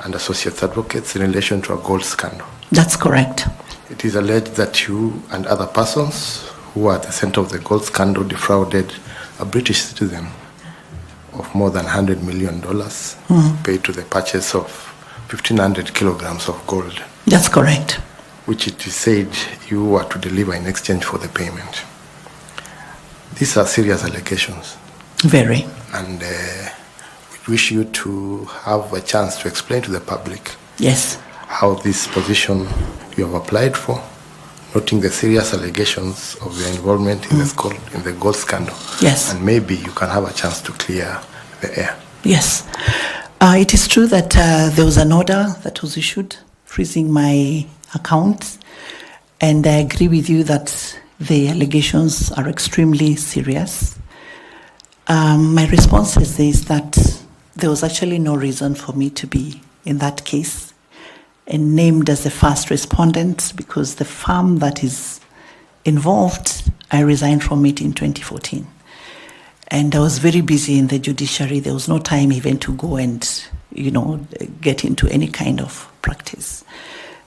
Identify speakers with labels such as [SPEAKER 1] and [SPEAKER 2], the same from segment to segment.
[SPEAKER 1] and associates advocates in relation to a gold scandal.
[SPEAKER 2] That's correct.
[SPEAKER 1] It is alleged that you and other persons who are at the center of the gold scandal defrauded a British citizen of more than $100 million paid to the purchase of 1,500 kilograms of gold.
[SPEAKER 2] That's correct.
[SPEAKER 1] Which it is said you were to deliver in exchange for the payment. These are serious allegations.
[SPEAKER 2] Very.
[SPEAKER 1] And we wish you to have a chance to explain to the public
[SPEAKER 2] yes,
[SPEAKER 1] how this position you have applied for, noting the serious allegations of your involvement in the gold scandal.
[SPEAKER 2] Yes.
[SPEAKER 1] And maybe you can have a chance to clear the air.
[SPEAKER 2] Yes. It is true that there was an order that was issued freezing my account, and I agree with you that the allegations are extremely serious. My response is this, that there was actually no reason for me to be in that case and named as the first respondent, because the firm that is involved, I resigned from it in 2014. And I was very busy in the judiciary. There was no time even to go and, get into any kind of practice.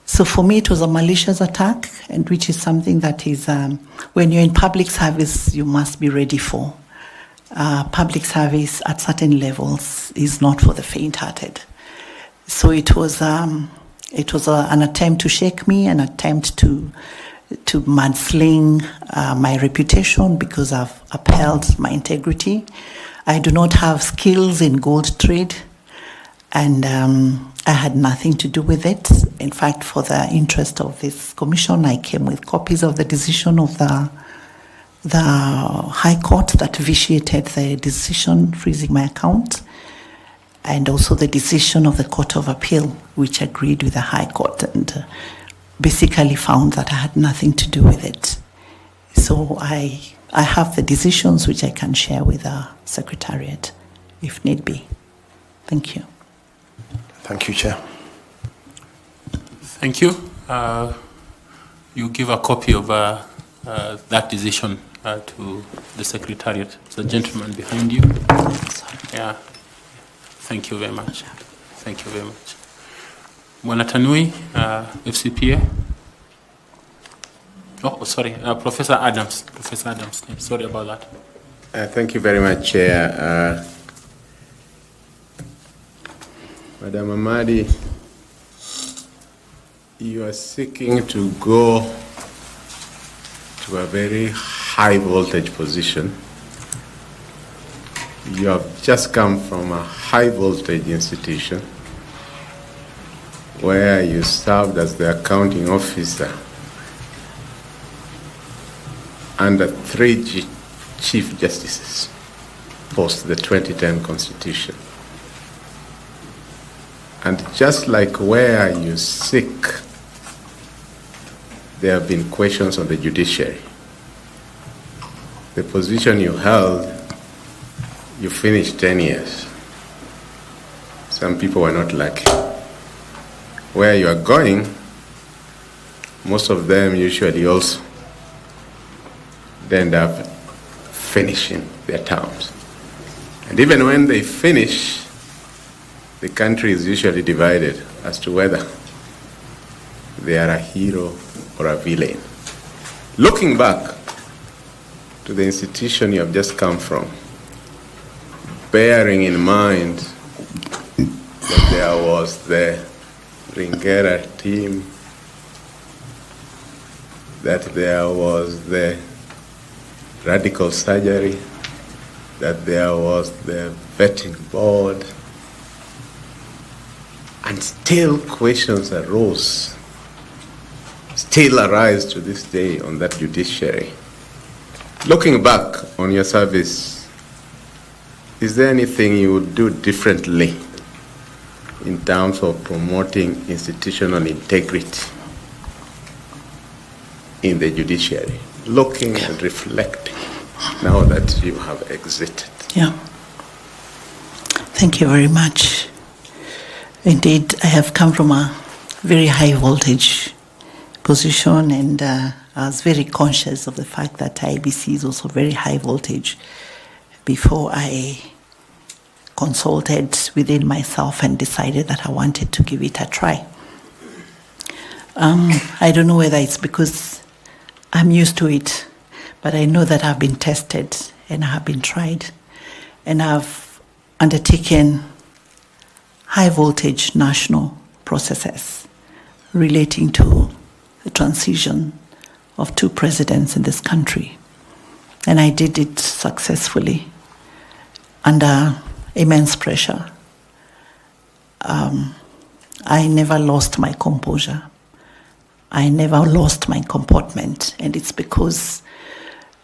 [SPEAKER 2] So for me, it was a malicious attack, and which is something that is, when you're in public service, you must be ready for. Public service at certain levels is not for the faint-hearted. So it was an attempt to shake me, an attempt to mudsling my reputation, because I've upheld my integrity. I do not have skills in gold trade, and I had nothing to do with it. In fact, for the interest of this commission, I came with copies of the decision of the High Court that vitiated the decision freezing my account, and also the decision of the Court of Appeal, which agreed with the High Court and basically found that I had nothing to do with it. So I have the decisions which I can share with the Secretariat if need be. Thank you.
[SPEAKER 1] Thank you, Chair.
[SPEAKER 3] Thank you. You give a copy of that decision to the Secretariat. The gentleman behind you. Yeah. Thank you very much. Thank you very much. Mwanatanui, FCPA. Oh, sorry, Professor Adams. Professor Adams, sorry about that.
[SPEAKER 4] Thank you very much, Chair. Madam Amadi, you are seeking to go to a very high voltage position. You have just come from a high voltage institution where you served as the accounting officer under 3 chief justices post the 2010 Constitution. And just like where you seek, there have been questions on the judiciary. The position you held, you finished 10 years. Some people were not lucky. Where you are going, most of them usually also end up finishing their terms. And even when they finish, the country is usually divided as to whether they are a hero or a villain. Looking back to the institution you have just come from, bearing in mind that there was the Ringera team, that there was the radical surgery, that there was the vetting board, and still questions still arise to this day on that judiciary. Looking back on your service, is there anything you would do differently in terms of promoting institutional integrity in the judiciary? Looking and reflecting now that you have exited.
[SPEAKER 2] Yeah. Thank you very much. Indeed, I have come from a very high voltage position, and I was very conscious of the fact that IEBC is also very high voltage before I consulted within myself and decided that I wanted to give it a try. I don't know whether it's because I'm used to it, but I know that I've been tested and I have been tried, and I've undertaken high voltage national processes relating to the transition of 2 presidents in this country. And I did it successfully under immense pressure. I never lost my composure. I never lost my comportment, and it's because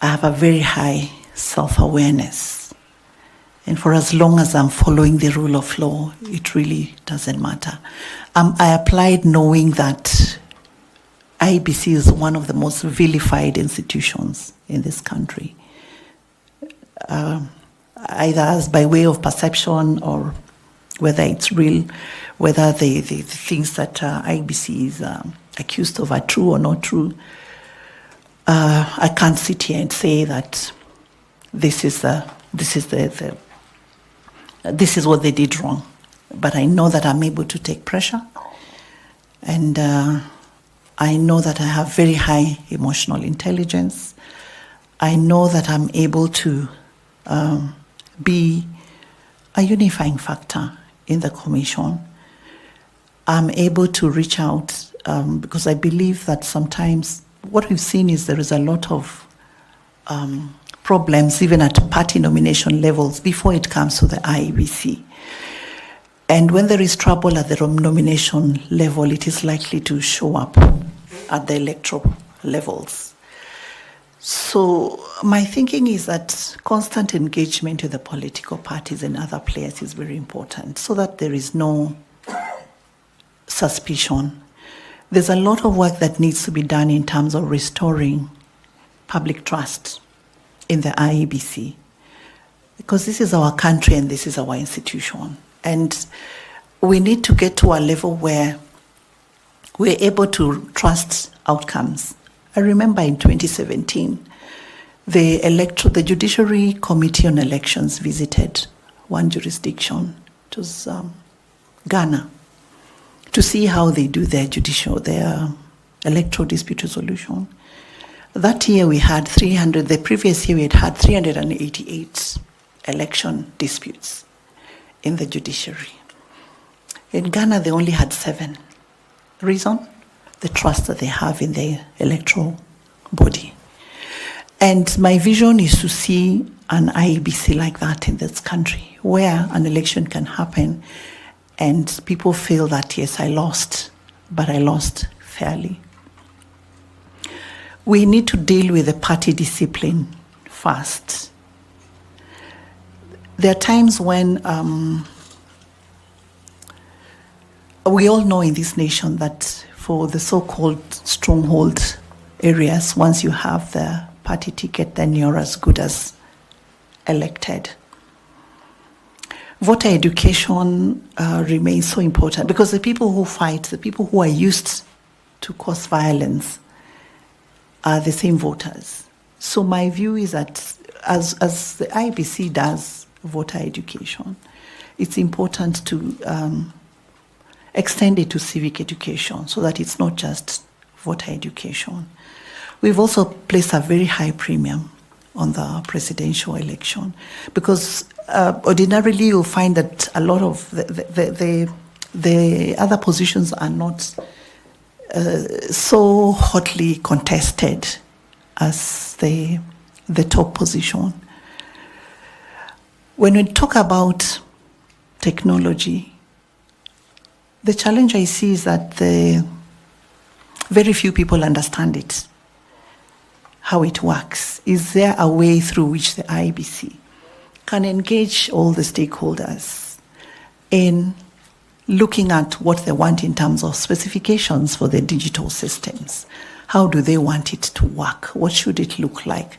[SPEAKER 2] I have a very high self-awareness. And for as long as I'm following the rule of law, it really doesn't matter. I applied knowing that IEBC is one of the most vilified institutions in this country, either as by way of perception or whether it's real, whether the things that IEBC is accused of are true or not true. I can't sit here and say that this is what they did wrong, but I know that I'm able to take pressure, and I know that I have very high emotional intelligence. I know that I'm able to be a unifying factor in the commission. I'm able to reach out because I believe that sometimes what we've seen is there is a lot of problems even at party nomination levels before it comes to the IEBC. And when there is trouble at the nomination level, it is likely to show up at the electoral levels. So my thinking is that constant engagement with the political parties and other players is very important so that there is no suspicion. There's a lot of work that needs to be done in terms of restoring public trust in the IEBC, because this is our country and this is our institution. And we need to get to a level where we're able to trust outcomes. I remember in 2017, the Judiciary Committee on Elections visited one jurisdiction, it was Ghana, to see how they do their electoral dispute resolution. That year we had the previous year we had 388 election disputes in the judiciary. In Ghana, they only had 7. Reason? The trust that they have in the electoral body. And my vision is to see an IEBC like that in this country, where an election can happen and people feel that, yes, I lost, but I lost fairly. We need to deal with the party discipline first. There are times when we all know in this nation that for the so-called stronghold areas, once you have the party ticket, then you're as good as elected. Voter education remains so important because the people who fight, the people who are used to cause violence, are the same voters. So my view is that as the IEBC does voter education, it's important to extend it to civic education so that it's not just voter education. We've also placed a very high premium on the presidential election because ordinarily you'll find that a lot of the other positions are not so hotly contested as the top position. When we talk about technology, the challenge I see is that very few people understand it, how it works. Is there a way through which the IEBC can engage all the stakeholders in looking at what they want in terms of specifications for the digital systems? How do they want it to work? What should it look like?